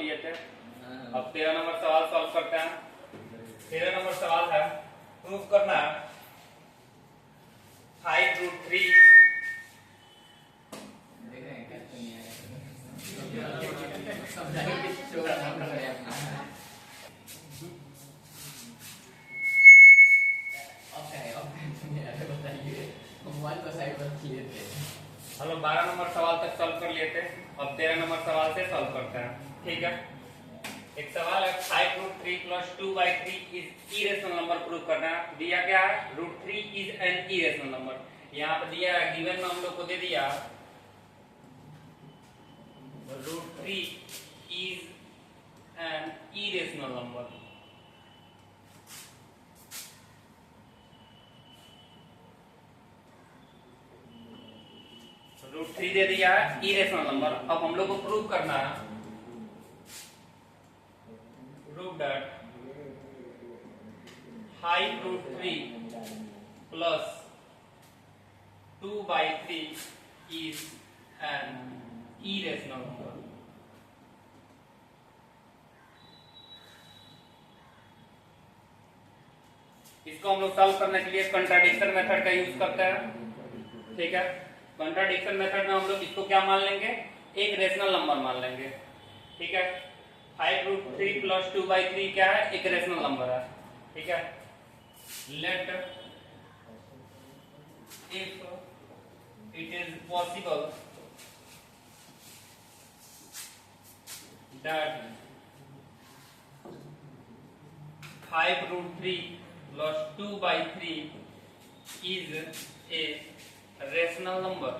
लिए थे। अब 13 नंबर सवाल सॉल्व करते हैं। 13 नंबर सवाल है, प्रूव करना है 5√3 हम लोग 12 नंबर सवाल तक सॉल्व कर लिए थे। अब 13 नंबर सवाल से सॉल्व करते हैं। ठीक है, एक सवाल है 5√3 + 2/3 इज इरेशनल नंबर प्रूव करना है। दिया क्या है, √3 इज एन इरेशनल नंबर। यहाँ पे दिया है, गिवन में हम लोग को दे दिया √3 इज एन इरेशनल नंबर। √3 दे दिया है इरेशनल नंबर। अब हम लोग को प्रूव करना है, prove that 5√3 + 2/3 is an irrational number। इसको हम लोग सॉल्व करने के लिए कंट्राडिक्शन मेथड का यूज करते हैं। ठीक है, कंट्राडिक्शन मेथड में हम लोग इसको क्या मान लेंगे, एक रेशनल नंबर मान लेंगे। ठीक है, 5√3 + 2/3 क्या है, एक रेशनल नंबर है। ठीक है, let if it is possible that 5√3 + 2/3 is a rational number,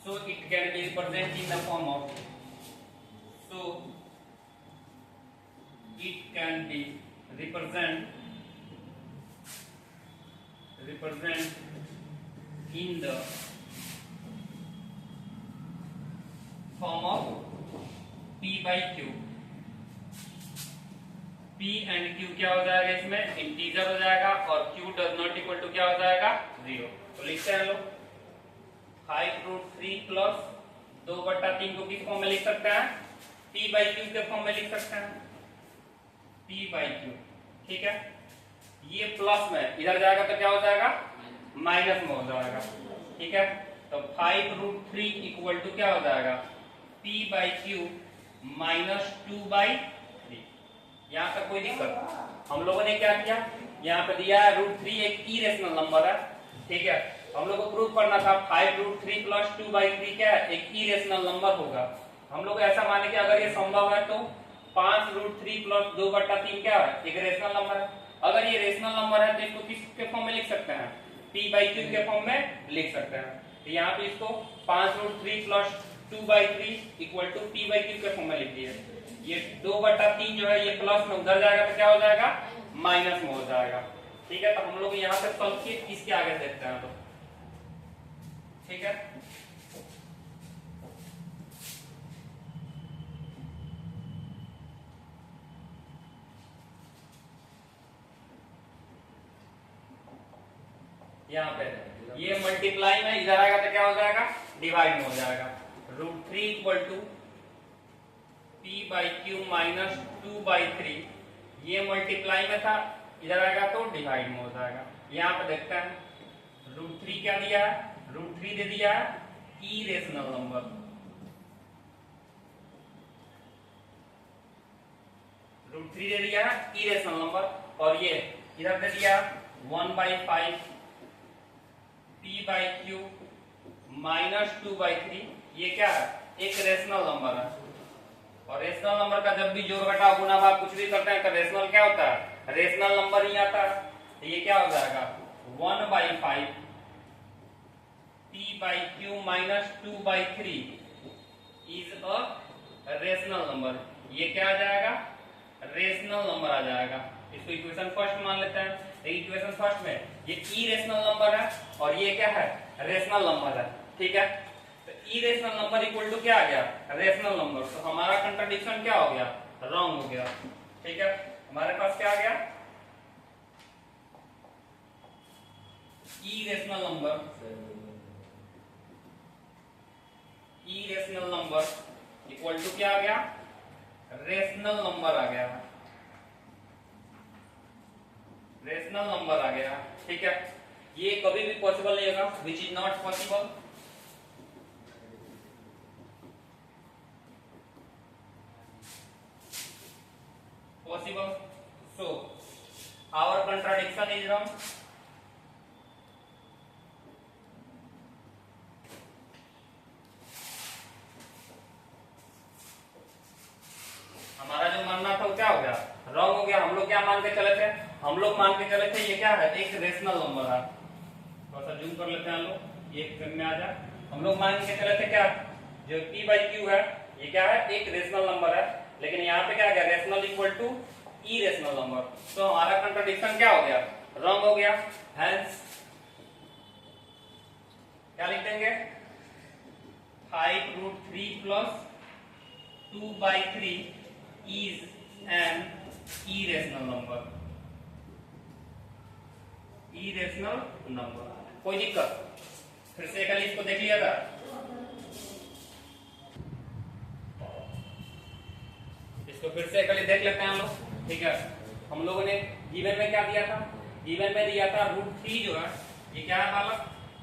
so it can be represented in the form of, so it can be represent in the form of p/q। p and q क्या हो जाएगा, इसमें integer हो जाएगा और q does not equal to क्या हो जाएगा, 0। तो लिखते हैं लोग 5√3 + 2/3 को किस फॉर्म में लिख सकते हैं, p/q के फॉर्म में लिख सकते हैं, p/q। ठीक है, ये प्लस में इधर जाएगा तो क्या हो जाएगा, माइनस में हो जाएगा। ठीक है, तो 5√3 इक्वल टू क्या हो जाएगा, p/q - 2/3। यहाँ तक कोई दिक्कत। हम लोगों ने क्या किया, यहाँ पे दिया है √3 एक इरेशनल नंबर है। ठीक है, हम लोग को प्रूव करना था 5√3 + 2/3 क्या है, एक इरेशनल नंबर होगा। हम लोग ऐसा माने कि अगर ये संभव है तो 5√3 + 2/3 क्या है, एक रेशनल नंबर है। अगर ये रेशनल नंबर है तो इसको किसके फॉर्म में लिख सकते हैं, p/q के फॉर्म में लिख सकते हैं। तो यहाँ पे इसको 5√3 + 2/3 = p/q के फॉर्म में लिख दिए। ये 2/3 जो है ये प्लस में उधर जाएगा तो क्या हो जाएगा, माइनस में हो जाएगा। ठीक है, तो हम लोग यहाँ पे सॉल्व किए, इसके आगे देखते हैं। तो ठीक है, यहाँ पे ये मल्टीप्लाई में इधर आएगा तो क्या हो जाएगा, डिवाइड में हो जाएगा। √3 = p/q - 2/3, ये मल्टीप्लाई में था, इधर आएगा तो डिवाइड में हो जाएगा। यहाँ पे देखते हैं √3 क्या दिया है, √3 दे दिया है इरेशनल नंबर। √3 दे दिया है इरेशनल नंबर, और ये इधर दे दिया 1/5 p/q - 2/3। ये क्या है, एक रेशनल नंबर है। और रेशनल नंबर का जब भी जोड़ घटाव गुणा भाग कुछ भी करते हैं तो रेशनल क्या होता है, रेशनल नंबर ही आता है। तो ये क्या हो जाएगा, 1/5 p/q - 2/3 is a rational number. ये क्या आ जाएगा, रेशनल नंबर आ जाएगा। इसको इक्वेशन फर्स्ट मान लेते हैं। इक्वेशन फर्स्ट में ये इरेशनल नंबर है और ये क्या है, रेशनल नंबर है। ठीक है, तो इरेशनल नंबर इक्वल टू क्या आ गया, रेशनल नंबर। तो हमारा कंट्राडिक्शन क्या हो गया, रॉन्ग हो गया। ठीक है, हमारे पास क्या आ गया, इरेशनल नंबर इक्वल टू क्या आ गया, रेशनल नंबर आ गया, रेशनल नंबर आ गया। ठीक है, ये कभी भी पॉसिबल नहीं होगा, which is not possible. Possible, so our contradiction is wrong. हमारा जो मानना था वो क्या हो गया, रॉन्ग हो गया। हम लोग क्या मान के चले थे, हम लोग मान के चले थे ये क्या है, एक रेशनल नंबर है। थोड़ा सा जूम कर लेते हैं हम लोग, ये फ्रेम में आ जाए। हम लोग मान के चले थे क्या, जो p बाई क्यू है ये क्या है, एक रेशनल नंबर है। लेकिन यहाँ पे क्या आ गया, rational equal to irrational number. तो हमारा कंट्राडिक्शन क्या हो गया, रॉन्ग हो गया। हेंस क्या लिख देंगे, 5√3 plus 2/3 is an irrational number, irrational number। कोई दिक्कत, फिर से कल इसको देख लिया था। इसको फिर से कल देख लेते हैं हम लोग। ठीक है, हम लोगों ने गिवन में क्या दिया था, गिवन में दिया था √3 जो है ये क्या है बालक,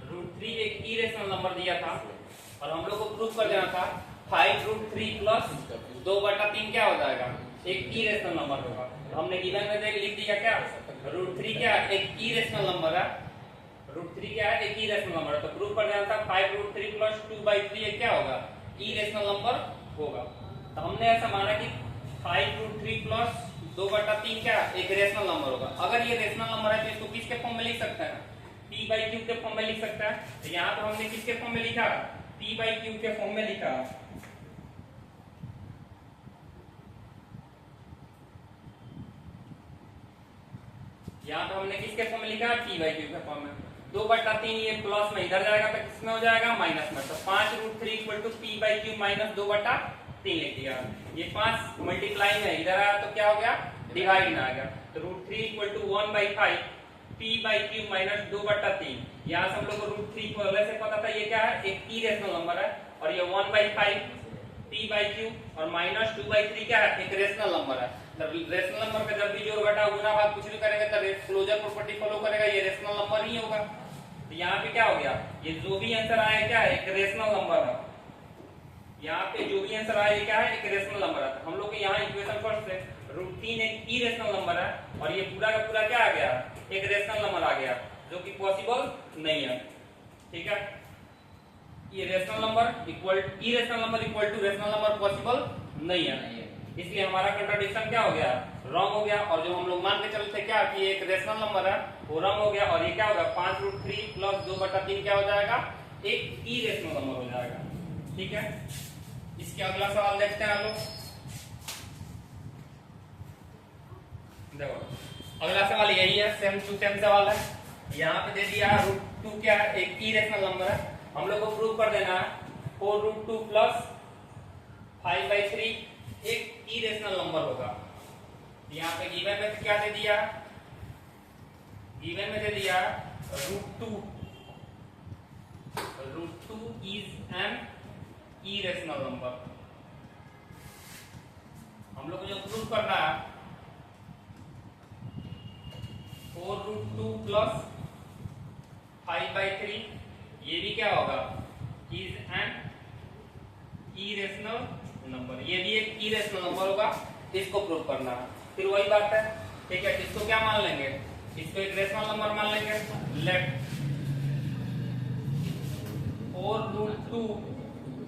√3 एक irrational नंबर दिया था और हम लोग को प्रूव कर देना था 5√3 प्लस 2/3 क्या हो जाएगा, एक irrational नंबर होगा। तो हमने गिवन में देख लिख दिया क्या, √3 क्या एक irrational नंबर है, √3 क्या है एक irrational नंबर है। तो प्रूव कर देना था 5√3 प्लस 2/3 क्या होगा, irrational नंबर होगा। तो हमने ऐसा माना कि 5√3 प्लस 2/3 क्या एक रेशनल नंबर होगा। अगर ये रेशनल नंबर है तो इसको किसके फॉर्म में लिख सकते हैं, p/q के फॉर्म में लिख सकते हैं। तो यहाँ पर हमने किसके फॉर्म में लिखा, p/q के फॉर्म में लिखा। यहाँ पर हमने किसके फॉर्म में लिखा, p/q के फॉर्म में। 2/3 ये प्लस में इधर जाएगा तो किसमें हो जाएगा, माइनस में। तो 5√3 इक्वल टू p/q माइनस 2/3 लिख दिया। ये 5 मल्टीप्लाई में इधर आया तो क्या हो गया, डिवाइड में आ गया। तो √3 इक्वल टू 1/5 p/q माइनस 2/3। यहाँ से हम लोग को √3 पहले से पता था ये क्या है, एक irrational नंबर है। और ये 1/5 p/q और माइनस 2/3 क्या है, एक रेशनल नंबर है। रेशनल नंबर का जब भी जोड़ घटाव गुना भाग कुछ भी करेंगे तो क्लोजर प्रॉपर्टी फॉलो करेगा, ये रेशनल नंबर ही होगा। तो यहाँ पे क्या हो गया, ये जो भी आंसर आया क्या है, एक रेशनल नंबर है। यहाँ पे जो भी आंसर आया क्या है, एक रेशनल नंबर है। हम लोग के यहाँ इक्वेशन फर्स्ट से √3 एक irrational नंबर है और ये पूरा का पूरा क्या आ गया, एक रेशनल नंबर आ गया, जो कि पॉसिबल नहीं है। ठीक है, ये rational number equal irrational number equal to rational number possible नहीं है, इसलिए हमारा कंट्राडिक्शन क्या हो गया, रॉन्ग हो गया। और जो हम लोग मान के चलते थे क्या कि एक रेशनल नंबर है वो रॉन्ग हो गया। और ये क्या होगा, 5√3 प्लस 2/3 क्या हो जाएगा, एक irrational नंबर हो जाएगा। ठीक है, इसके अगला सवाल देखते हैं हम लोग। देखो अगला सवाल यही है, सेम टू सेम सवाल है। यहाँ पे दे दिया √2 क्या है, एक irrational नंबर है। हम लोग को प्रूव कर देना है 4√2 प्लस 5/3 एक irrational नंबर होगा। यहाँ पे गिवन में क्या दे दिया, गिवन में दे दिया √2 इज एन irrational नंबर। हम लोग को जो प्रूव करना है 4√2 प्लस 5/3 ये भी क्या होगा, इज एन irrational नंबर, ये भी एक irrational नंबर होगा। इसको प्रूव करना है, फिर वही बात है। ठीक है, इसको क्या मान लेंगे, इसको एक रेशनल नंबर मान लेंगे। Let 4√2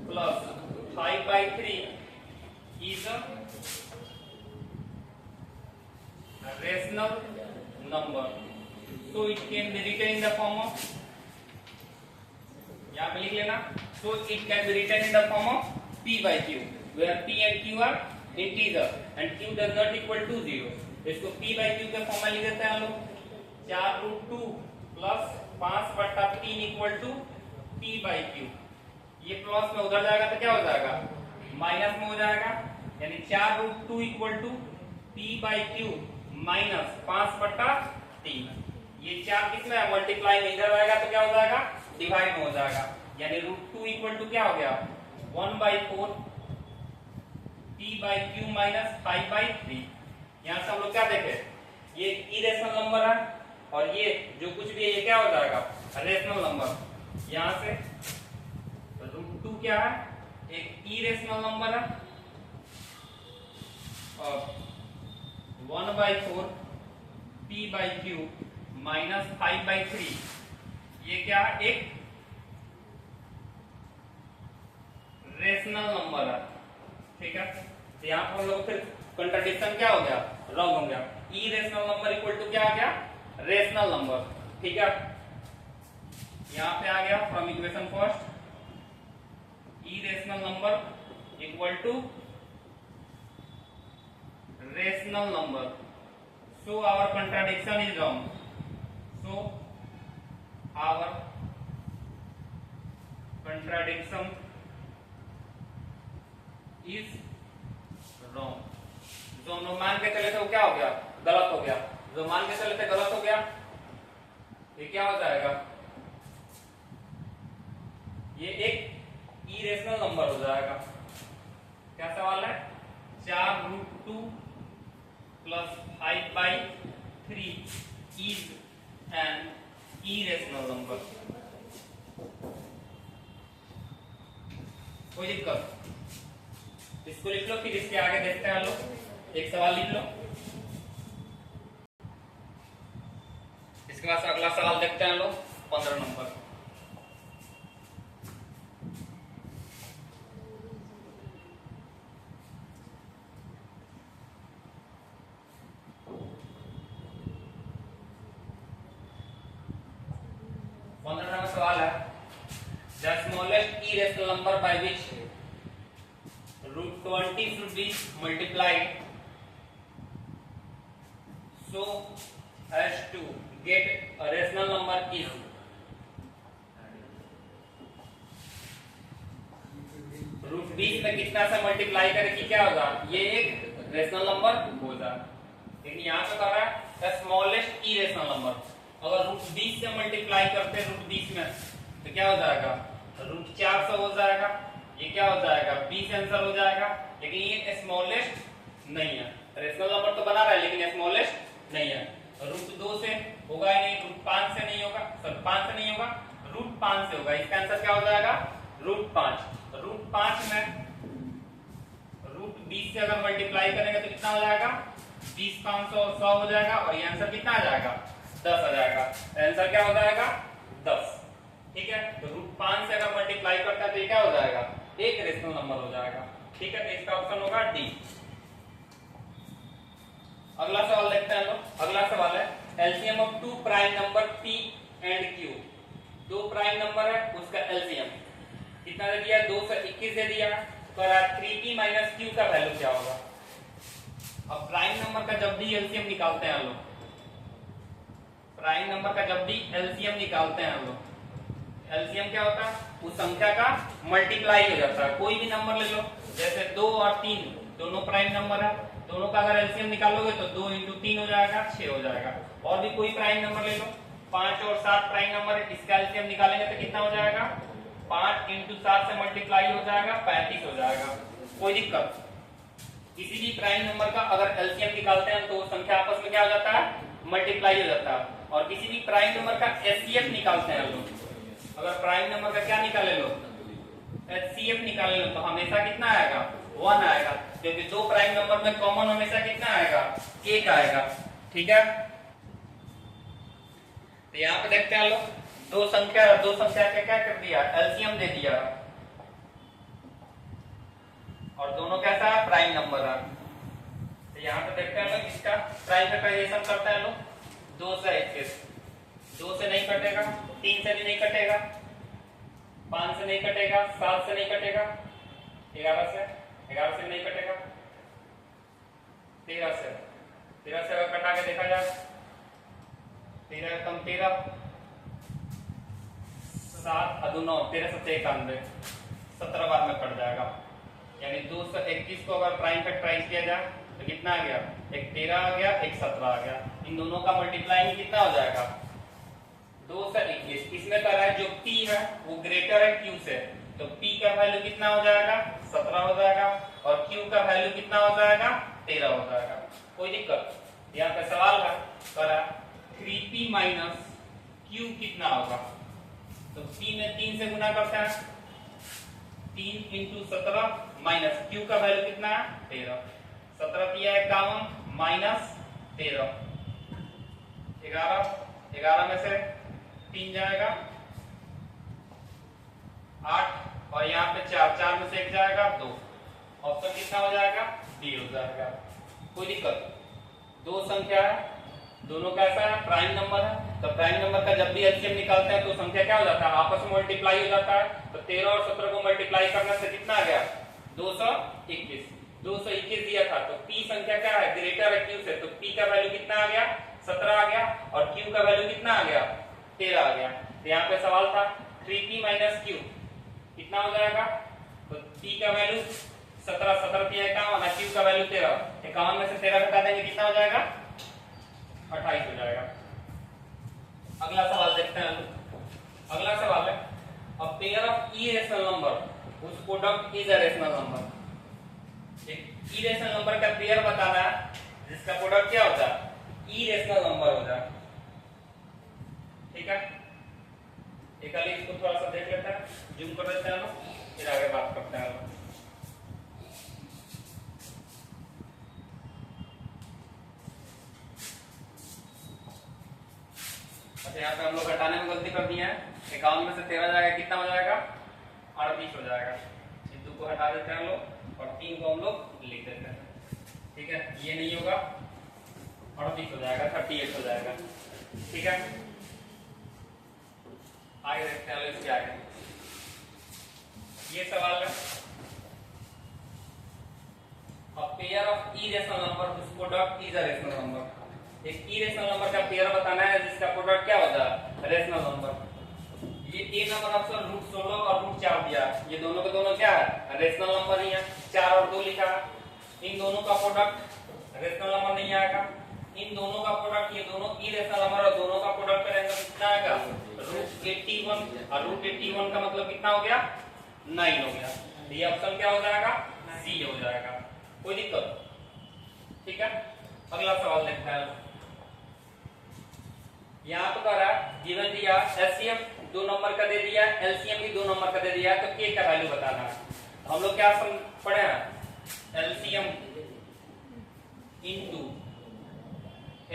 plus 5/3 is a rational number, so it can be written in the form of, यहाँ पे लिख लेना, so it can be written in the form of p/q, where p and q are integer and q does not equal to 0। इसको p/q के form में लिख देते हैं हम लोग, 4√2 प्लस 5/3 इक्वल टू p/q। ये प्लस में उधर जाएगा तो क्या हो जाएगा, माइनस में हो जाएगा। यानी 4√2 इक्वल टू p/q माइनस 5/3। ये 4 किसमें है, मल्टीप्लाई में इधर आएगा तो क्या हो जाएगा, डिवाइड में हो जाएगा। यानी √2 इक्वल टू क्या हो गया, 1/4 p बाई क्यू माइनस 5/3। यहाँ से हम लोग क्या देखे, ये इरेशनल नंबर है और ये जो कुछ भी है ये क्या हो जाएगा, रेशनल नंबर। यहाँ से √2 क्या है, एक इरेशनल नंबर है और 1/4 p बाई क्यू माइनस 5/3 ये क्या है, एक रेशनल नंबर है। ठीक है, तो यहाँ पर हम लोग फिर कंट्राडिक्शन क्या हो गया, रॉन्ग हो गया। इरेशनल नंबर इक्वल टू क्या आ गया, रेशनल नंबर। ठीक है, यहाँ पे आ गया from equation first, irrational number equal to rational number, so our contradiction is wrong, so our contradiction is wrong. जो हम लोग मान के चले थे वो क्या हो गया, गलत हो गया। जो मान के चले थे गलत हो गया, ये क्या हो जाएगा, ये एक इरेशनल नंबर हो जाएगा। क्या सवाल है, 4√2 plus 5/3 is an irrational number. कोई दिक्कत, इसको लिख लो, फिर इसके आगे देखते हैं लोग। एक सवाल लिख लो, इसके बाद अगला सवाल देखते हैं लोग, 15 नंबर। सवाल है, the smallest irrational number by which √20 should be multiplied so as to get a rational number is √20 में कितना से मल्टीप्लाई करें कि क्या होगा, ये एक रेशनल नंबर होगा। लेकिन यहाँ पे कह रहा है द स्मॉलेस्ट इरेशनल नंबर, अगर √20 से मल्टीप्लाई करते हैं √20 में तो क्या हो जाएगा, √400 हो जाएगा। ये क्या हो जाएगा, 20 आंसर हो जाएगा। लेकिन ये स्मॉलेस्ट नहीं है, रेशनल नंबर तो बना रहा है लेकिन स्मॉलेस्ट नहीं है। √2 से होगा ही नहीं, √5 से नहीं होगा, सर 5 से नहीं होगा, √5 से होगा। इसका आंसर क्या हो जाएगा, √5। √5 में √20 से अगर मल्टीप्लाई करेंगे तो कितना हो जाएगा, 20, 500 और 100 हो जाएगा और ये आंसर कितना आ जाएगा, 10 आ जाएगा। आंसर क्या हो जाएगा, 10। ठीक है, तो √5 से अगर मल्टीप्लाई करता है तो ये क्या हो जाएगा, एक रेशनल नंबर हो जाएगा। ठीक है, तो इसका ऑप्शन होगा डी। अगला सवाल देखते हैं लोग। अगला सवाल है, LCM of two prime number p and q। दो प्राइम नंबर है, उसका एलसीएम कितना दे दिया, 2 से 21 दे दिया। तो 3p माइनस q का वैल्यू क्या होगा। अब प्राइम नंबर का जब भी एलसीएम निकालते हैं हम लोग, प्राइम नंबर का जब भी एलसीएम निकालते हैं हम लोग, एलसीएम क्या होता है, उस संख्या का मल्टीप्लाई हो जाता है। कोई भी नंबर ले लो, जैसे 2 और 3 दोनों प्राइम नंबर है, दोनों का अगर एलसीएम निकालोगे तो 2 × 3 हो जाएगा, 6 हो जाएगा। और भी कोई प्राइम नंबर ले लो, 5 और 7 प्राइम नंबर है, इसका एलसीएम निकालेंगे तो कितना हो जाएगा, 5 × 7 से मल्टीप्लाई हो जाएगा, 35 हो जाएगा। कोई दिक्कत, किसी भी प्राइम नंबर का अगर एलसीएम निकालते हैं तो संख्या आपस में क्या हो जाता है, मल्टीप्लाई हो जाता है। और किसी भी प्राइम नंबर का एचसीएफ निकालते हैं लोग, अगर प्राइम नंबर का क्या निकाले लो, एचसीएफ निकाले लो, तो हमेशा कितना आएगा, 1 आएगा, क्योंकि दो प्राइम नंबर में कॉमन हमेशा कितना आएगा, 1 आएगा। ठीक है, तो यहाँ पे देखते हैं लोग, दो संख्या का क्या कर दिया, एलसीएम दे दिया और दोनों कैसा है, प्राइम नंबर है। तो यहाँ पे देखते हैं लोग, इसका प्राइम फैक्टराइजेशन करते हैं लोग, 2 से 21, 2 से नहीं कटेगा, 3 से भी नहीं कटेगा, 5 से नहीं कटेगा, 7 से नहीं कटेगा, 11 से नहीं कटेगा, 13 से अगर कटा के देखा जाए, 13 कम 13, 7 अदु 9, 13 7 91, 17 बार में कट जाएगा। यानी 2 से 21 को अगर प्राइम फैक्टराइज किया जाए तो कितना आ गया, एक 13 आ गया, एक 17 आ गया। इन दोनों का मल्टीप्लाई कितना हो जाएगा, 2 से 21। इसमें कह रहा है जो p है वो ग्रेटर है q से, तो p का वैल्यू कितना हो जाएगा 17 हो जाएगा और q का वैल्यू कितना हो जाएगा 13 हो जाएगा। कोई दिक्कत? यहाँ पे सवाल है करा 3p माइनस q कितना होगा, तो p में 3 से गुना करते हैं, 3 इंटू 17 माइनस q का वैल्यू कितना है 13, 17 दिया 51 माइनस 13, 11, 11 में से 3 जाएगा 8 और यहाँ पे 4, 4 में से 1 जाएगा 2, ऑप्शन कितना हो जाएगा डी हो जाएगा। कोई दिक्कत? दो संख्या है, दोनों कैसा है प्राइम नंबर है, तो प्राइम नंबर का जब भी एलसीएम निकालते हैं तो संख्या क्या हो जाता है आपस में मल्टीप्लाई हो जाता है। तो 13 और 17 को मल्टीप्लाई करने से कितना आ गया 221, 221 दिया था तो p संख्या क्या है ग्रेटर है q से, तो p का वैल्यू कितना आ गया 17 आ गया और q का वैल्यू कितना आ गया 13 आ गया। तो यहाँ पे सवाल था 3p माइनस q कितना हो जाएगा, तो p का वैल्यू 17, 17 दिया 51 और q का वैल्यू 13, 51 में से 13 घटा देंगे कितना हो जाएगा 28 हो जाएगा। अगला सवाल देखते हैं। अगला सवाल है a pair of irrational number whose product is a rational number। एक irrational number का पेयर बताना है जिसका प्रोडक्ट क्या होता है irrational नंबर होता है। ठीक है, एक बार इसको थोड़ा सा देख लेते हैं, जूम कर लेते हैं हम, फिर आगे बात करते हैं। अच्छा, यहाँ पे हम लोग घटाने में गलती कर दिए हैं, 51 में से 13 जाएगा कितना हो जाएगा 38 हो जाएगा। इस 2 को हटा देते हैं हम लोग और 3 को हम लोग लिख देते हैं। ठीक है, ये नहीं होगा 38 हो जाएगा 38 हो जाएगा। ठीक है, आगे देखते हैं इसके आगे। ये सवाल है a pair of irrational number whose product is a rational number। एक इरेशनल नंबर का पेयर बताना है जिसका प्रोडक्ट क्या होता है रेशनल नंबर। ये ए नंबर ऑप्शन √16 और √4 दिया, ये दोनों के दोनों क्या है रेशनल नंबर ही है, 4 और 2 लिखा है। इन दोनों का प्रोडक्ट रेशनल नंबर नहीं आएगा, इन दोनों का प्रोडक्ट ये दोनों इरेशनल नंबर और दोनों का प्रोडक्ट करेंगे कितना आएगा √81 और √81 का मतलब कितना हो गया 9 हो गया। ये ऑप्शन क्या हो जाएगा सी हो जाएगा। कोई दिक्कत? ठीक है, अगला सवाल देखते हैं। यहाँ तो कह रहा है गिवन दिया एलसीएम 2 नंबर का दे दिया, एलसीएम भी 2 नंबर का दे दिया, तो के का वैल्यू बताना है। हम लोग क्या पढ़े हैं LCM into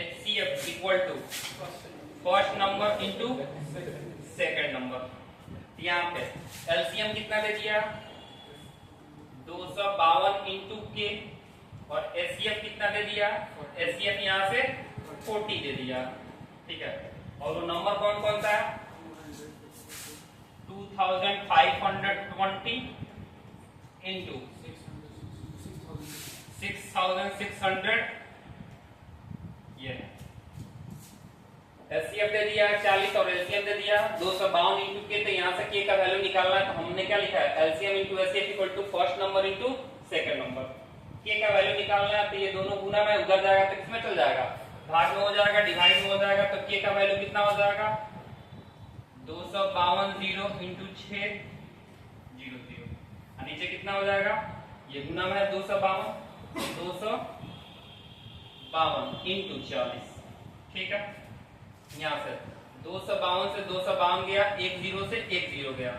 HCF equal to first number into second number. यहाँ पे एलसीएम कितना दे दिया 252 इनटू के और एचसीएफ कितना दे दिया, एचसीएफ यहाँ से 40 दे दिया। ठीक है, और वो नंबर कौन कौन सा है 2520 इंटू 6600, ये एचसीएफ दे दिया 40 और एलसीएम दे दिया 252 इंटू के, तो यहाँ से के का वैल्यू निकालना है। तो हमने क्या लिखा है LCM into HCF equal to first number into second number. के का वैल्यू निकालना है तो ये दोनों गुना में उधर जाएगा तो किसमें चल जाएगा भाग में हो जाएगा, डिवाइड में हो जाएगा। तो के का वैल्यू कितना हो जाएगा 252 0 इंटू 6 0 0, और नीचे कितना हो जाएगा ये गुना में है 252 इंटू 40। ठीक है, यहाँ से 252 से 252 गया, 1 0 से 1 0 गया,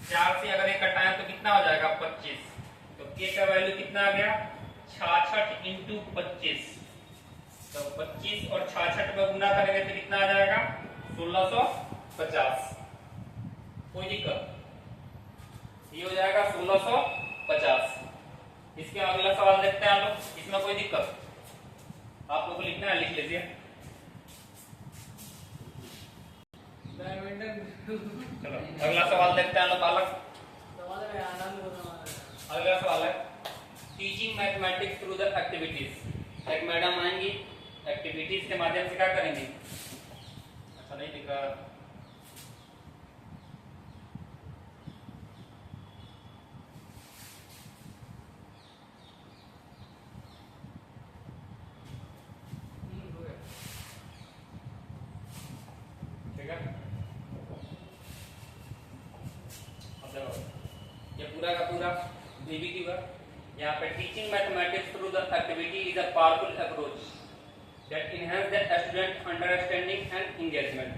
4 से अगर 1 कटाएं तो कितना हो जाएगा 25। तो के का वैल्यू कितना आ गया 66 इंटू 25। तो 25 और 66 में गुना करेंगे तो कितना आ जाएगा 1650। कोई दिक्कत? ये हो जाएगा 1650। इसके अगला सवाल देखते हैं आप लोग, इसमें कोई दिक्कत? आप लोग को लिखना है, लिख लीजिए। चलो अगला सवाल देखते हैं बालक। अगला सवाल है teaching mathematics through the activities. एक मैडम आएंगी, एक्टिविटीज के माध्यम से क्या करेंगे। अच्छा नहीं दिख रहा, ठीक है। अब देखो पूरा का पूरा VBQ है। यहाँ पे teaching mathematics through the activity is a powerful approach that enhance the student understanding and engagement.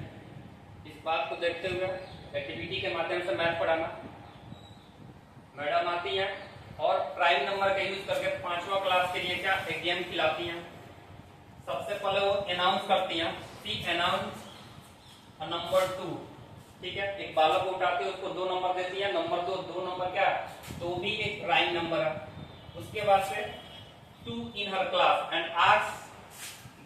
इस बात को देखते हुए एक्टिविटी के माध्यम से मैथ पढ़ाना। मैडम आती हैं और प्राइम नंबर का यूज करके 5वां क्लास के लिए क्या एक गेम खिलाती हैं। सबसे पहले वो अनाउंस करती हैं, सी अनाउंस अ नंबर 2, ठीक है। एक बालक को उठाती है, उसको 2 नंबर देती है, नंबर 2 नंबर क्या तो भी एक प्राइम नंबर है। उसके बाद से 2 in her class and ask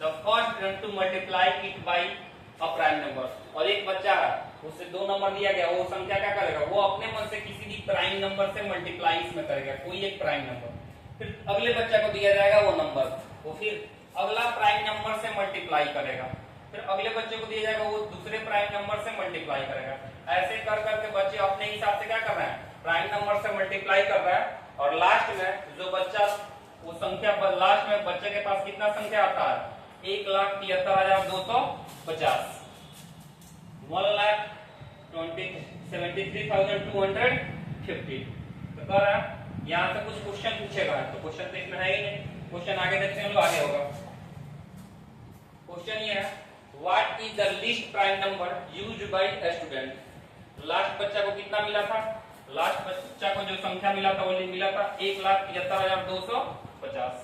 the first student to multiply it by a prime number. और एक बच्चा है, उसे 2 नंबर दिया गया, वो संख्या क्या करेगा, वो अपने मन से किसी भी प्राइम नंबर से मल्टीप्लाई इसमें करेगा, कोई एक प्राइम नंबर। फिर अगले बच्चा को दिया जाएगा वो नंबर, वो फिर अगला प्राइम नंबर से मल्टीप्लाई करेगा। फिर अगले बच्चे को दिया जाएगा, वो दूसरे प्राइम नंबर से मल्टीप्लाई करेगा। ऐसे कर करके बच्चे अपने हिसाब से क्या कर रहे हैं, प्राइम नंबर से मल्टीप्लाई कर रहा है। और लास्ट में जो बच्चा वो संख्या लास्ट में बच्चे के पास कितना संख्या आता है, 1,73,250, 1,73,250। तो कर रहा है। यहाँ से कुछ क्वेश्चन पूछेगा, तो क्वेश्चन तो इसमें है ही नहीं, क्वेश्चन आगे देखते हैं, आगे होगा। क्वेश्चन ये है, what is the least prime number used by a student. Last बच्चा को कितना मिला था, लास्ट बच्चा को जो संख्या मिला था वो मिला था 1,73,250।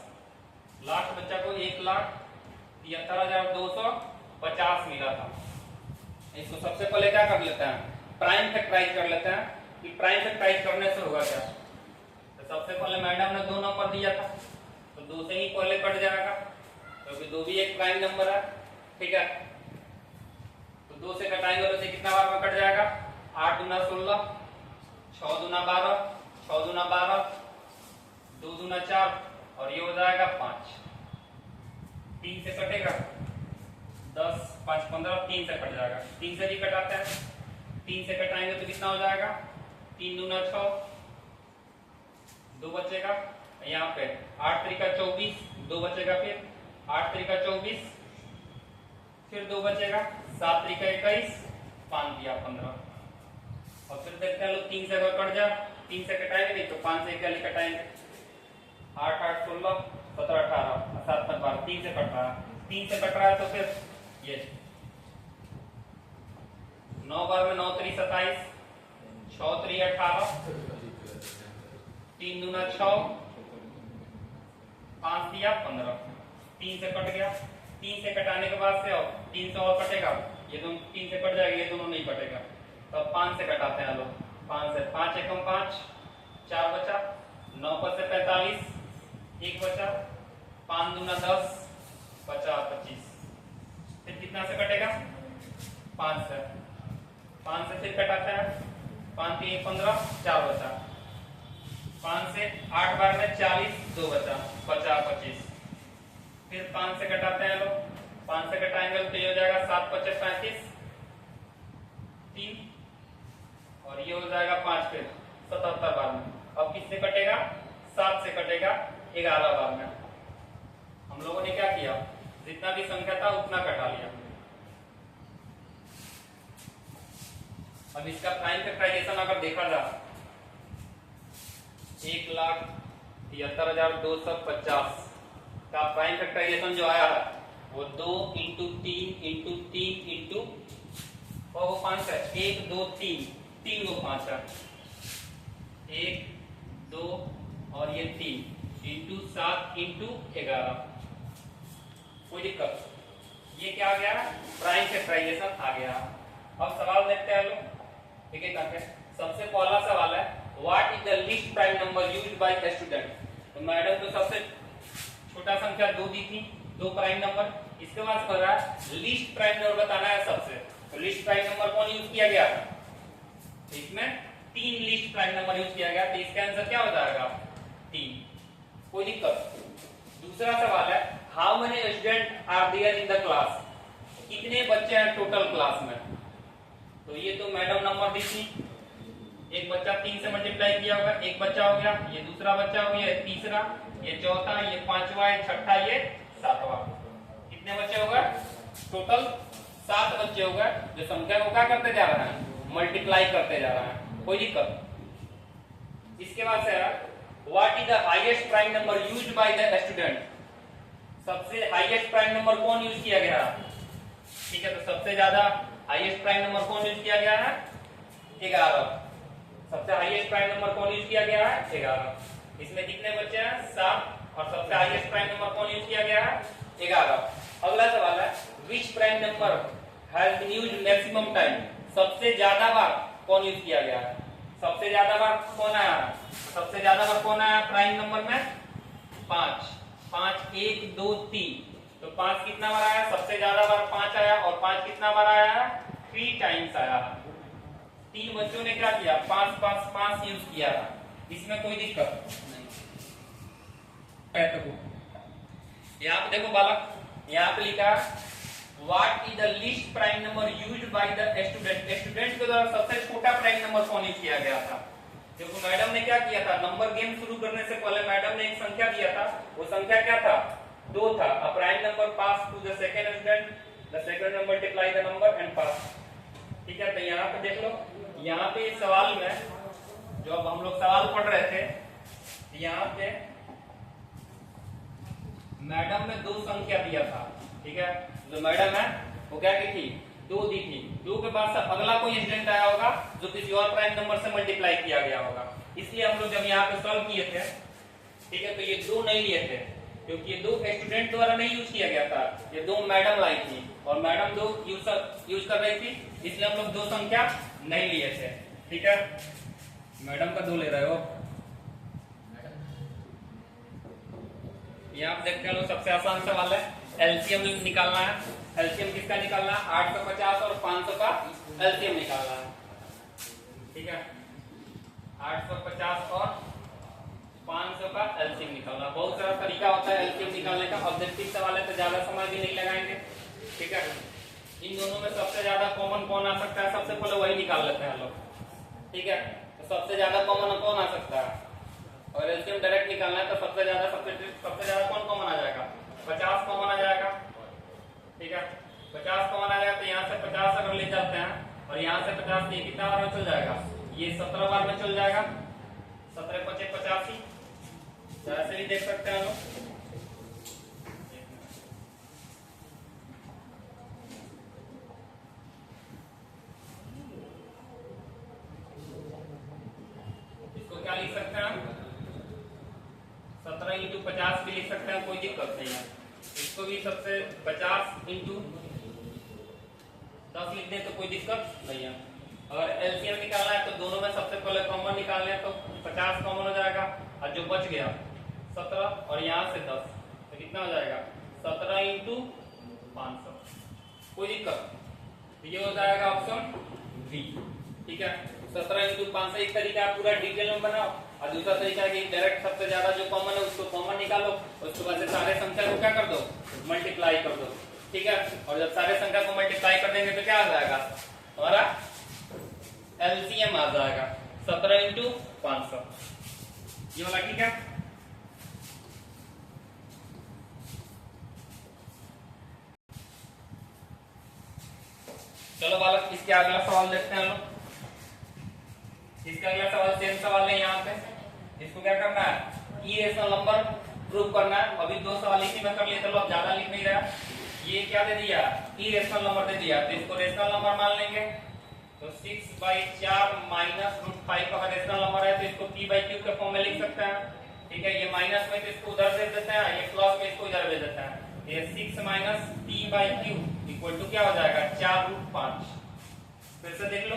लास्ट बच्चा को 1,73,250 मिला था। इसको सबसे पहले क्या कर लेते हैं, प्राइम फैक्टराइज कर लेते हैं कि प्राइम फैक्टराइज करने से होगा क्या। तो सबसे पहले मैडम ने 2 नंबर दिया था, तो 2 से ही पहले कट जाएगा, क्योंकि 2 भी एक प्राइम नंबर है, ठीक है। तो 2 से कटाएंगे तो कितना बार में कट जाएगा, 8 दूना 16, 6 दूना 12, 6 दूना 12, 2 दूना 4 और ये हो जाएगा 5। 3 से कटेगा 10, 5 15, 3 से कट जाएगा। 3 से भी कटाते हैं, 3 से कटाएंगे तो कितना हो जाएगा, 3 दूना 6, 2 बचेगा। यहाँ पे 8 त्रिका 24, 2 बचेगा, फिर 8 त्रिका 24, फिर 2 बचेगा, 7 त्रिका 21, 5 दिया 15। और फिर देखते हैं लोग 3 से अगर कट जाए, 3 से कटाएंगे नहीं तो 5 से क्या कटाएंगे, 8 8 16, 17 18, 7 5 12, 3 से कट रहा है, 3 से कट रहा है तो फिर ये 9 बार में 9 3 27, 6 3 18, 3 दूना 6, 5 दिया 15। 3 से कट गया, 3 से कटाने के बाद से 3 से और कटेगा, ये दोनों 3 से कट जाएगा, ये दोनों नहीं कटेगा, तो 5 से कटाते हैं लोग। 5 से 5 एकम 5, 4 बचा, 9 पर से 45, 1 बचा, 5 दूना 10, बचा 25। फिर कितना से कटेगा, 5 से फिर कटाते हैं, 5 3 15, 4 बचा, 5 से 8 बार में 40, 2 बचा, 25। फिर 5 से कटाते हैं लोग, 5 से कटाएंगे तो ये हो जाएगा 7 25 35, 3 और ये हो जाएगा 5, फिर 77 बार में। अब किससे कटेगा, 7 से कटेगा 11 बार में। हम लोगों ने क्या किया, जितना भी संख्या था उतना कटा लिया। अब इसका प्राइम फैक्टराइजेशन अगर देखा जाए, 1,73,250 का प्राइम फैक्टराइजेशन जो आया है वो 2 इंटू 3 इंटू 3 इंटू और वो 5 है, 1 2 3, 3 को 5 है, 1 2 और ये 3 इंटू 7 इंटू 11। कोई दिक्कत, ये क्या आ गया, प्राइम फैक्टराइजेशन आ गया। अब सवाल देखते हैं लोग, ठीक है करके। सबसे पहला सवाल है, what is the least prime number used by the student. तो मैडम तो सबसे छोटा संख्या 2 दी थी, 2 प्राइम नंबर। इसके बाद कर रहा है लीस्ट प्राइम नंबर बताना है सबसे, तो लीस्ट प्राइम नंबर कौन यूज किया गया था, इसमें 3 लीस्ट प्राइम नंबर यूज किया गया, तो इसका आंसर क्या हो जाएगा, 3। कोई दिक्कत। दूसरा सवाल है, how many student are there in the class. कितने बच्चे हैं टोटल क्लास में। तो ये तो मैडम नंबर दी थी, एक बच्चा 3 से मल्टीप्लाई किया होगा, एक बच्चा हो गया, ये दूसरा बच्चा हो गया, ये तीसरा, ये चौथा, ये 5वां, ये छठा, ये 7वां। कितने बच्चे हो गए टोटल, 7 बच्चे हो गए, जो संख्या को क्या करते जा रहे हैं, मल्टीप्लाई करते जा रहे हैं। कोई दिक्कत। इसके बाद से what is the highest prime number used by the student, सबसे हाईएस्ट प्राइम नंबर कौन यूज किया गया, ठीक है। तो सबसे ज्यादा हाईएस्ट प्राइम नंबर कौन यूज किया गया है, 11। सबसे हाईएस्ट प्राइम नंबर कौन यूज किया गया है, 11। इसमें कितने बचे हैं, 7। और सबसे हाईएस्ट प्राइम नंबर कौन यूज किया गया है, 11। अगला सवाल है which prime number has been used maximum time, सबसे ज्यादा बार कौन यूज किया गया है, सबसे ज्यादा बार कौन आया, सबसे ज्यादा बार कौन आया प्राइम नंबर में, 5। 5 1 2 3, तो 5 कितना बार आया, सबसे ज्यादा बार 5 आया। और 5 कितना बार आया, 3 टाइम्स आया। 3 बच्चों ने क्या किया, 5 5 5 यूज किया, इसमें कोई दिक्कत नहीं। यहाँ पे देखो बालक, यहाँ पे लिखा what is the least prime number used by the student, student के द्वारा सबसे छोटा प्राइम नंबर कौन यूज किया गया था। देखो मैडम ने क्या किया था, नंबर गेम शुरू करने से पहले मैडम ने एक संख्या दिया था, वो संख्या क्या था, 2 था। A prime number pass to the second student, the second number multiply the number and pass, ठीक है। तो यहाँ पे देख लो, यहाँ पे सवाल में जो अब हम लोग सवाल पढ़ रहे थे, यहाँ पे मैडम ने 2 संख्या दिया था, ठीक है। जो मैडम है वो क्या की थी, 2 दी थी। 2 के बाद से अगला कोई स्टूडेंट आया होगा जो किसी और प्राइम नंबर से मल्टीप्लाई किया गया होगा, इसलिए हम लोग जब यहाँ पे सॉल्व किए थे, ठीक है, तो ये 2 नहीं लिए थे क्योंकि ये 2 स्टूडेंट द्वारा नहीं यूज किया गया था, ये 2 मैडम लाई थी और मैडम 2 यूज कर रही थी, इसलिए हम लोग 2 संख्या नहीं लिए थे, ठीक है। मैडम का 2 ले रहे हो, यहाँ आप देखते हो सबसे आसान सवाल है, एलसीएम निकालना है। एलसीएम किसका निकालना है, 850 और 500 का एलसीएम निकालना है, ठीक है। 850 और 500 का एलसीएम निकालना, बहुत सारा तरीका होता है एलसीएम निकालने का। ऑब्जेक्टिव सवाल है तो ज्यादा समय भी नहीं लगाएंगे, ठीक है। इन दोनों में सबसे ज्यादा कॉमन कौन आ सकता है, सबसे पहले वही निकाल लेते हैं हम लोग, ठीक है। तो सबसे ज्यादा कॉमन कौन आ सकता है, और एलसीएम डायरेक्ट निकालना है तो सबसे ज्यादा कौन कॉमन आ जाएगा, 50 कॉमन आ जाएगा, ठीक है। 50 कॉमन आ जाएगा तो यहाँ से 50 अगर ले जाते हैं और यहाँ से 50 ये कितना बार में चल जाएगा, ये 17 बार में चल जाएगा, 17 5 85, ऐसे भी देख सकते हैं लोग। इसको क्या लिख सकते हैं, 17 इंटू 50 भी लिख सकते हैं, कोई दिक्कत नहीं है। इसको भी सबसे 50 इंटू 10 लिख दें तो कोई दिक्कत नहीं है। अगर एलसीएम निकालना है तो दोनों में सबसे पहले कॉमन निकालना है, तो 50 कॉमन हो जाएगा और जो बच गया 17 और यहाँ से 10, तो कितना हो जाएगा, 17 इंटू 500, कोई दिक्कत, तो ये हो जाएगा ऑप्शन बी, ठीक है। 17 इंटू 500 एक तरीका है, पूरा डिटेल में बनाओ, और दूसरा तरीका है कि डायरेक्ट सबसे ज्यादा जो कॉमन है उसको कॉमन निकालो, उसके बाद से सारे संख्या को क्या कर दो, मल्टीप्लाई कर दो, ठीक है। और जब सारे संख्या को मल्टीप्लाई कर देंगे तो क्या आ जाएगा, हमारा एलसीएम आ जाएगा 17 इंटू 500, ये वाला, ठीक है। चलो बालक, इसके अगला सवाल देखते हैं लोग। इसका अगला सवाल सेम सवाल है, यहाँ पे इसको क्या करना है, इरेशनल नंबर प्रूव करना है। अभी 2 सवाल इसी में कर लिए, चलो अब ज्यादा लिख नहीं रहा। ये क्या दे दिया, इरेशनल नंबर दे दिया, तो इसको रेशनल नंबर मान लेंगे। तो 6/4 माइनस √5 अगर रेशनल नंबर है तो इसको p/q के फॉर्म में लिख सकते हैं, ठीक है। ये माइनस में तो इसको उधर भेज देते हैं, ये प्लस में इसको इधर भेज देते हैं। ये 6 माइनस p/q इक्वल टू क्या हो जाएगा, 4√5। फिर से देख लो,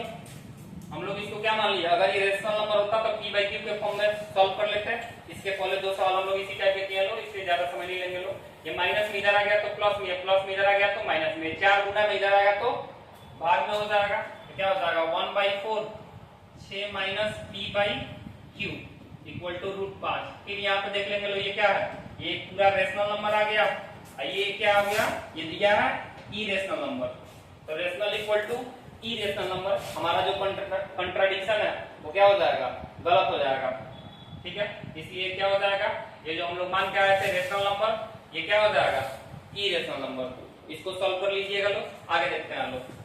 हम लोग इसको क्या मान लिया, अगर ये रेशनल नंबर होता तो p/q के फॉर्म में सॉल्व कर लेते। इसके पहले 2 सवाल हम लोग इसी टाइप के किए लोग, इससे ज्यादा समय नहीं लेंगे लोग। ये माइनस में इधर आ गया तो प्लस में, प्लस में इधर आ गया तो माइनस में, 4 गुना में इधर आ गया तो भाग में हो जाएगा, तो क्या हो जाएगा 1/4 6 माइनस p/q इक्वल टू √5। फिर यहाँ पे देख लेंगे लोग, ये क्या है, ये पूरा रेशनल नंबर आ गया, ये क्या हो गया, ये दिया है इरेशनल नंबर। तो rational equal to irrational number, हमारा जो कंट्राडिक्शन है वो क्या हो जाएगा, गलत हो जाएगा, ठीक है। इसलिए क्या हो जाएगा, ये जो हम लोग मान के आए थे रेशनल नंबर, ये क्या हो जाएगा, इरेशनल नंबर। इसको सॉल्व कर लीजिएगा लोग, आगे देखते हैं लोग।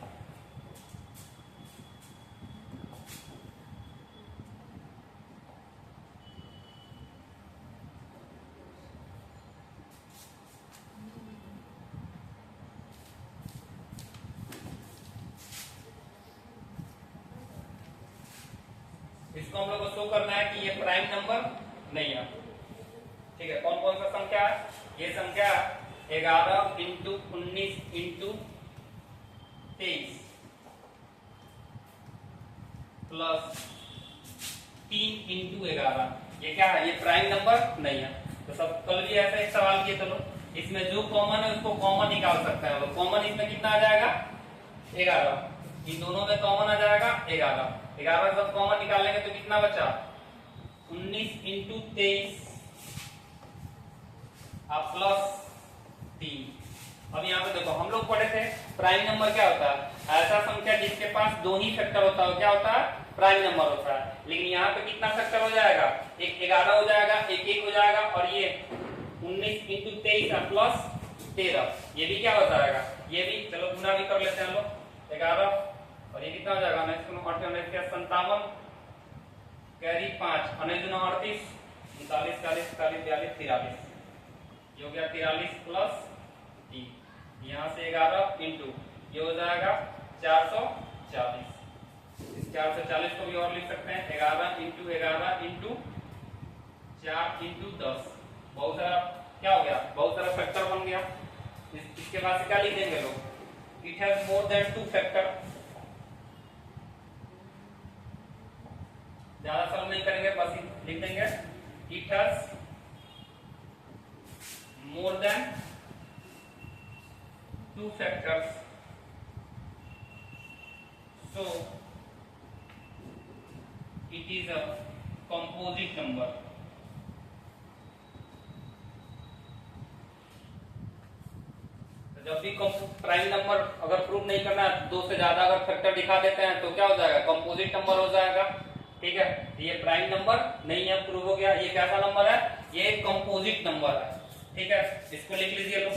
इसको हम लोग को शो करना है कि ये प्राइम नंबर नहीं है। ठीक है, कौन कौन सा संख्या है? ये संख्या 11 इंटू 19 इंटू 23 प्लस 3 इंटू 11, ये क्या है? ये प्राइम नंबर नहीं है। तो सब कल भी ऐसा एक सवाल किए, चलो इसमें जो कॉमन है उसको कॉमन निकाल सकते हैं। कॉमन इसमें कितना आ जाएगा? 11। इन दोनों में कॉमन आ जाएगा 11। 11 सब कॉमन निकालेंगे तो कितना बचा? 19 इंटू 23 प्लस 3। अब यहाँ पे देखो, हम लोग पढ़े थे प्राइम नंबर क्या होता है? ऐसा संख्या जिसके पास दो ही फैक्टर होता है, क्या होता है? प्राइम नंबर होता है। लेकिन यहाँ पे कितना फैक्टर हो जाएगा? एक 11 हो जाएगा, एक 1 हो जाएगा, और ये 19 इंटू 23 प्लस 13, ये भी क्या हो जाएगा? ये भी चलो गुना भी कर लेते हैं लोग। 11 और ये कितना हो जाएगा? 57 कैरी 5 38 39 40 41 42 43, ये हो गया 43 प्लस 3। यहाँ से 11 इंटू ये हो जाएगा 440। इस 440 को भी और लिख सकते हैं 11 इंटू 11 इंटू 4 इंटू 10। बहुत सारा क्या हो गया? बहुत सारा फैक्टर बन गया। इसके बाद से क्या लिख देंगे लोग? It has more than 2 factor. ज्यादा सॉल्व नहीं करेंगे, बस लिख देंगे it has more than 2 factors, so it is a composite number. जब भी प्राइम नंबर अगर प्रूव नहीं करना है, दो से ज्यादा अगर फैक्टर दिखा देते हैं तो क्या हो जाएगा? कंपोजिट नंबर हो जाएगा। ठीक है, ये प्राइम नंबर नहीं है, प्रूव हो गया। ये कैसा नंबर है? ये कंपोजिट नंबर है। ठीक है, इसको लिख लीजिए लोग।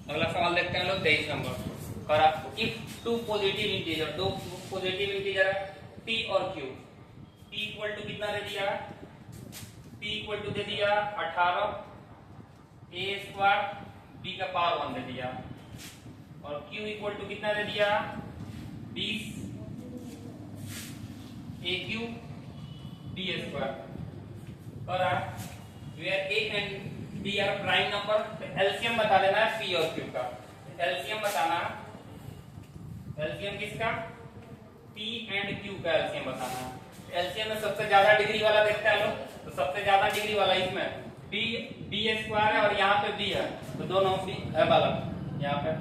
अगला सवाल देखते हैं लोग, 23 नंबर। करा इफ टू पॉजिटिव इंटीजर, दो पॉजिटिव इंटीजर है p और q, p इक्वल टू कितना दे दिया? p इक्वल टू दे दिया 18 a स्क्वायर b का पावर 1 दे दिया, और q इक्वल टू कितना दे दिया? 20 aq b स्क्वायर। करा where a and b are prime number, LCM बता देना है p और q का। एलसीएम बताना, एलसीएम किसका? p एंड q का एलसीएम बताना है। एलसीएम में सबसे ज्यादा डिग्री वाला देखते हैं लोग, तो सबसे ज्यादा डिग्री वाला इसमें b स्क्वायर है और यहाँ पे b है, तो दोनों b है वाला। यहाँ पे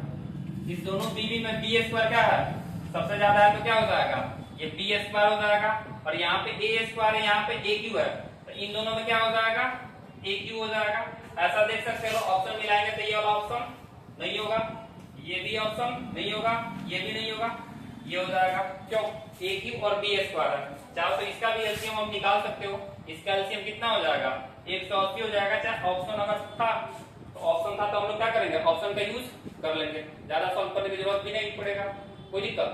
इस दोनों b में b स्क्वायर क्या है? सबसे ज्यादा है, तो क्या हो जाएगा? ये b स्क्वायर हो जाएगा, और यहाँ पे a स्क्वायर है, यहाँ पे aq है, तो इन दोनों में क्या हो जाएगा? aq हो जाएगा। ऐसा देख सकते हो, ऑप्शन मिलाएंगे तो ये वाला ऑप्शन नहीं होगा, ये भी ऑप्शन नहीं होगा, ये भी नहीं होगा, ये हो जाएगा। क्यों? aq और b स्क्वायर है। चाहे तो इसका भी एलसीएम हम निकाल सकते हो। इसका एलसीएम कितना हो जाएगा? 180 हो जाएगा। चाहे ऑप्शन अगर था तो ऑप्शन था तो हम लोग क्या करेंगे? ऑप्शन का यूज कर लेंगे, ज्यादा सॉल्व करने की जरूरत भी नहीं पड़ेगा। कोई दिक्कत?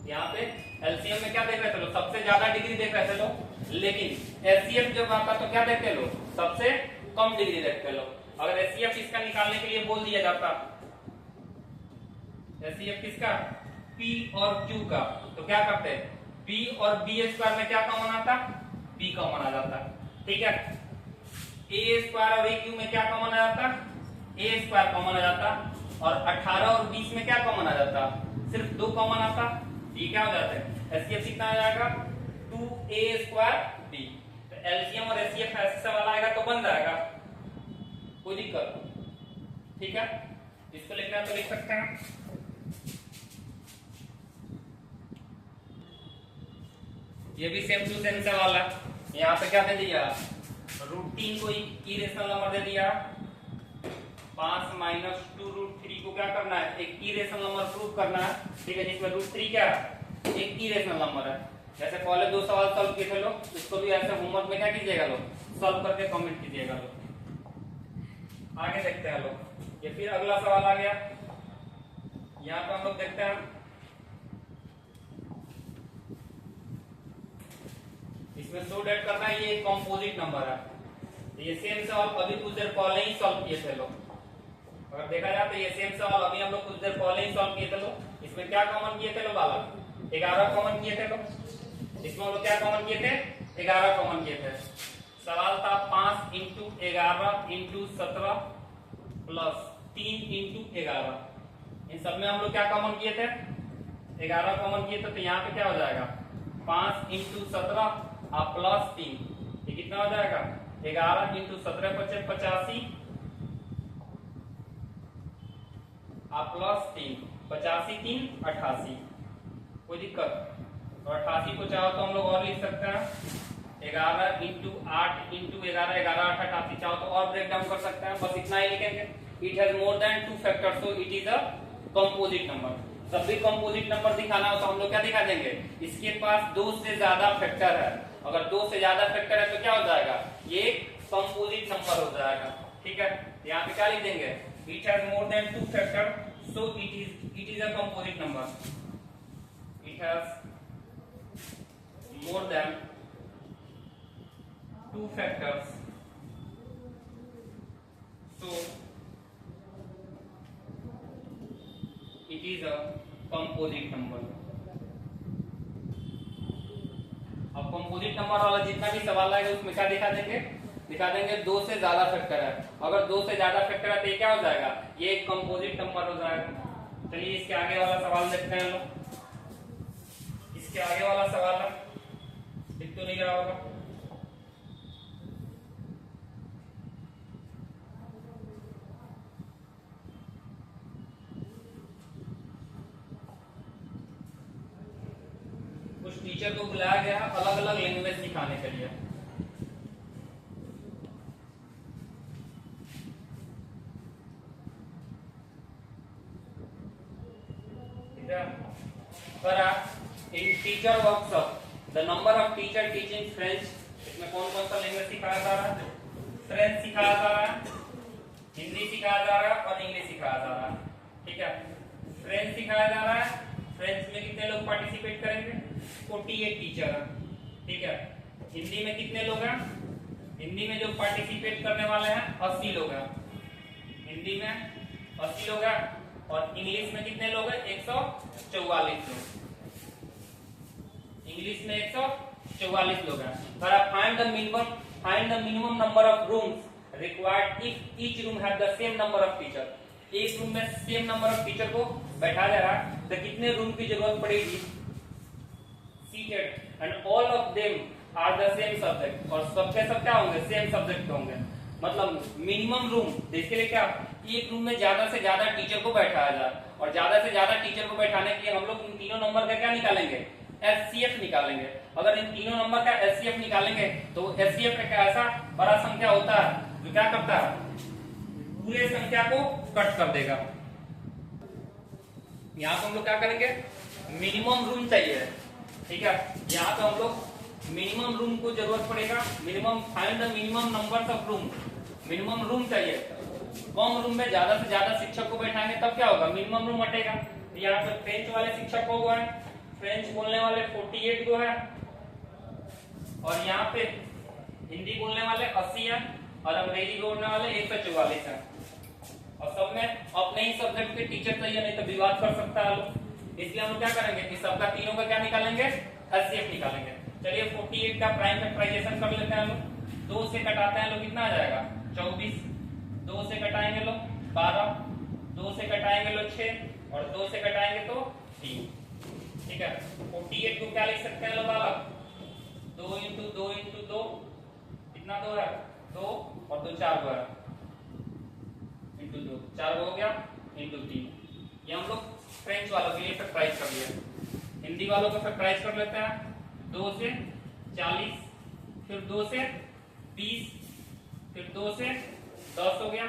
यहाँ पे एलसीएम में क्या देख रहे थे लोग? सबसे ज्यादा डिग्री देख रहे थे लोग, लेकिन एचसीएफ जब आता तो क्या देखते लोग? सबसे कम डिग्री देखते लोग। अगर एचसीएफ इसका निकालने के लिए बोल दिया जाता, एचसीएफ किसका? p और q का, तो क्या करते? p और b स्क्वायर में क्या कॉमन आता? b कॉमन आ जाता। ठीक है, a स्क्वायर और aq में क्या कॉमन आ जाता? a स्क्वायर कॉमन आ जाता, और 18 और 20 में क्या कॉमन आ जाता? सिर्फ 2 कॉमन आता। ये क्या हो जाता है? एचसीएफ कितना आ जाएगा? 2a square b। तो एलसीएम और एचसीएफ ऐसा वाला आएगा तो बन जाएगा, कोई दिक्कत? ठीक है, इसको लिखना है तो लिख सकते हैं। ये भी सेम टू सेम सवाल है। यहाँ पे क्या दे दिया? √3 को इरेशनल नंबर दे दिया, 5 माइनस 2√3 को क्या करना है? एक इरेशनल नंबर प्रूव करना है। ठीक है, जिसमें √3 क्या है? एक इरेशनल नंबर है। जैसे पहले 2 सवाल सॉल्व किए थे लोग, इसको भी ऐसे होमवर्क में क्या कीजिएगा लोग? सॉल्व करके कमेंट कीजिएगा लोग। आगे देखते हैं लोग, ये फिर अगला सवाल आ गया। यहाँ पे हम लोग देखते हैं, इसमें शो डेट करना है, ये कंपोजिट नंबर है। ये सेम सवाल अभी कुछ देर पहले ही सॉल्व किए थे लोग। अगर देखा जाए तो ये सेम सवाल अभी हम लोग कुछ देर पहले ही सॉल्व किए थे लोग। इसमें क्या कॉमन किए थे लोग? वाला 11 कॉमन किए थे, तो इसमें हम लोग क्या कॉमन किए थे? 11 कॉमन किए थे। सवाल था 5 इंटू 11 इंटू 17 प्लस 3 इंटू 11, इन सब में हम लोग क्या कॉमन किए थे? 11 कॉमन किए थे, तो यहाँ पे क्या हो जाएगा? 5 इंटू 17 और प्लस 3, ये कितना हो जाएगा? 11 इंटू 17 बचे 85 और प्लस 3, 85 3 88, कोई दिक्कत? तो 88 को चाहो तो हम लोग और लिख सकते हैं 11 इंटू 8 इंटू 11, 11 8 88, चाहो तो और ब्रेक डाउन कर सकते हैं, बस इतना ही लिखेंगे। It has more than 2 factor, so it is a composite number. जब भी कंपोजिट नंबर दिखाना हो तो हम लोग क्या दिखा देंगे? इसके पास 2 से ज्यादा फैक्टर है। अगर 2 से ज्यादा फैक्टर है तो क्या हो जाएगा? ये कंपोजिट नंबर हो जाएगा। ठीक है, यहाँ पे क्या लिख देंगे? It has more than 2 factor, so it is a composite number. It has more than 2 factors, so it is a composite number। अब कंपोजिट नंबर वाला जितना भी सवाल आएगा उसमें क्या दिखा देंगे? दिखा देंगे 2 से ज्यादा फैक्टर है। अगर 2 से ज्यादा फैक्टर है तो ये क्या हो जाएगा? ये एक कंपोजिट नंबर हो जाएगा। चलिए इसके आगे वाला सवाल देखते हैं हम लोग। इसके आगे वाला सवाल है, दिख तो नहीं रहा होगा। कुछ टीचर को बुलाया गया अलग अलग लैंग्वेज सिखाने के लिए। In teacher workshop the number of teacher teaching French, इसमें कौन कौन सा लैंग्वेज सिखाया जा रहा है? फ्रेंच सिखाया जा रहा है, हिंदी सिखाया जा रहा है और इंग्लिश सिखाया जा रहा है। ठीक है, फ्रेंच सिखाया जा रहा है। फ्रेंच में कितने लोग पार्टिसिपेट करेंगे? 48 टीचर है। ठीक है, हिंदी में कितने लोग हैं? हिंदी में जो पार्टिसिपेट करने वाले हैं 80 लोग हैं। हिंदी में 80 लोग हैं और इंग्लिश में कितने लोग हैं? 144 लोग। इंग्लिश में 144 लोग हैं। पर आप find the minimum number of rooms required if each room have the same number of teacher. एक रूम में सेम नंबर ऑफ टीचर को बैठा जा रहा है तो कितने रूम की जरूरत पड़ेगी? Seated and all of them are the same subject, और सबके सब क्या होंगे? सेम सब्जेक्ट होंगे। मतलब मिनिमम रूम, इसके लिए क्या? एक रूम में ज्यादा से ज्यादा टीचर को बैठाया जाए, और ज्यादा से ज्यादा टीचर को बैठाने के लिए हम लोग इन तीनों नंबर का क्या निकालेंगे? एचसीएफ निकालेंगे। अगर इन तीनों नंबर का एचसीएफ निकालेंगे तो एचसीएफ एक ऐसा बड़ा संख्या होता है जो क्या करता है? पूरे संख्या को कट कर देगा। यहाँ पे हम लोग क्या करेंगे? मिनिमम रूम चाहिए। ठीक है, यहाँ पे हम लोग मिनिमम रूम को जरूरत पड़ेगा। Minimum find the minimum numbers of room, minimum room चाहिए। कम रूम में ज्यादा से ज्यादा शिक्षक को बैठाएंगे तब क्या होगा? मिनिमम रूम हटेगा। यहाँ पे फ्रेंच वाले शिक्षक को हुआ है, फ्रेंच बोलने वाले 48 को है, और यहाँ पे हिंदी बोलने वाले 80 है, और अंग्रेजी बोलने वाले 144 है। और सब में अपने ही सब्जेक्ट के टीचर चाहिए, नहीं तो विवाद कर सकता है लोग। इसलिए हम क्या करेंगे कि सबका तीनों का क्या निकालेंगे? एचसीएफ निकालेंगे। चलिए 48 का प्राइम फैक्टराइजेशन कर लेते हैं लोग। 2 से कटाते हैं लोग, कितना आ जाएगा? 24। 2 से कटाएंगे लोग 12, 2 से कटाएंगे लोग 6, और 2 से कटाएंगे तो 3। ठीक है, 48 को क्या लिख सकते हैं लोग? 2 इंटू 2 इंटू 2, कितना 2 है? 2 और 2 4 है, इंटू 2 4 हो गया, इंटू 3। ये हम लोग फ्रेंच वालों के लिए फैक्टराइज कर लिया। हिंदी वालों को फैक्टराइज कर लेते हैं। 2 से 40, फिर 2 से 20, फिर 2 से 10 हो गया,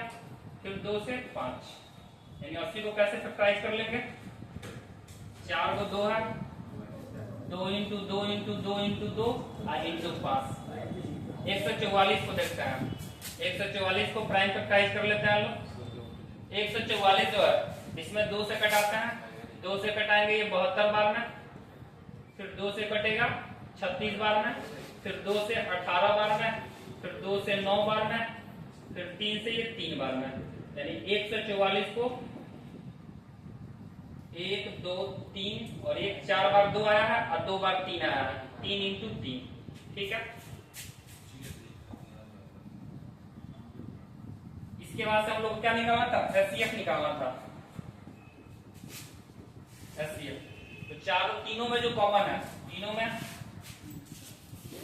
फिर 2 से 5, यानी 80 को कैसे फैक्टराइज कर लेंगे? 4 को 2 है, 2 इंटू 2 इंटू 2 इंटू 2 और इंटू 5। 144 को देखते हैं। 144 को प्राइम फैक्टराइज कर लेते हैं लोग। 144 जो है इसमें 2 से कटाते हैं। 2 से कटाएंगे ये 72 बार में, फिर 2 से कटेगा 36 बार में, फिर 2 से 18 बार में, फिर 2 से 9 बार में, फिर 3 से ये 3 बार में, यानी 144 को 1 2 3 और एक 4 बार 2 आया है और 2 बार 3 आया है, 3 इंटू 3। ठीक है, इसके बाद से हम लोग क्या निकालना था, एचसीएफ निकालना था, एचसीएफ। तो चारों तीनों में जो कॉमन है, तीनों में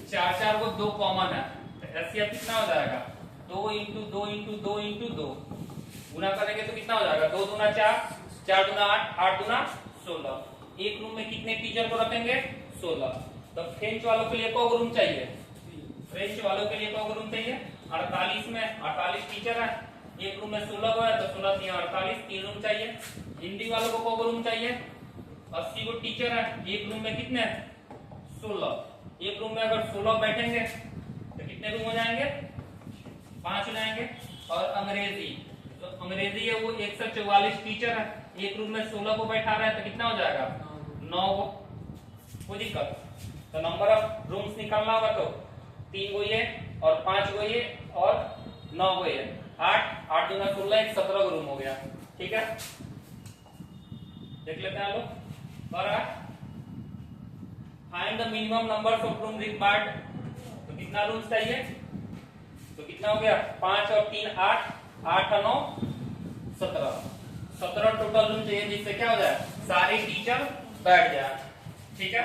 4 4 को 2 कॉमन है, तो एचसीएफ कितना हो जाएगा, 2 इंटू 2 इंटू 2 इंटू 2 गुना करेंगे तो कितना हो जाएगा, 2 दूना 4, 4 दूना 8, 8 दूना 16। एक रूम में कितने टीचर को रखेंगे, 16। तो फ्रेंच वालों के लिए कौ रूम चाहिए, फ्रेंच वालों के लिए कौ रूम चाहिए, 48 में 48 टीचर है, एक रूम में 16 को है तो 16 3 48, 3 रूम चाहिए। हिंदी वालों को कौ रूम चाहिए, 80 को टीचर है, एक रूम में कितने 16, एक रूम में अगर 16 बैठेंगे तो कितने रूम हो जाएंगे, 5 हो जाएंगे। और अंग्रेजी, तो अंग्रेजी है वो 144 टीचर है, एक रूम में 16 को बैठा रहा है तो कितना हो जाएगा, 9 को। कोई दिक्कत, तो नंबर ऑफ रूम्स निकालना होगा तो 3 को ये और 5 को ये और 9 को ये, 8 8 दूना 16, 17 का रूम हो गया। ठीक है, देख लेते हैं लोग। Find the minimum number of room required, तो कितना रूम्स चाहिए, तो कितना हो गया, 5 और 3 8, 8 और 9 17, 17 टोटल रूम चाहिए, जिससे क्या हो जाए, सारे टीचर बैठ जाए। ठीक है,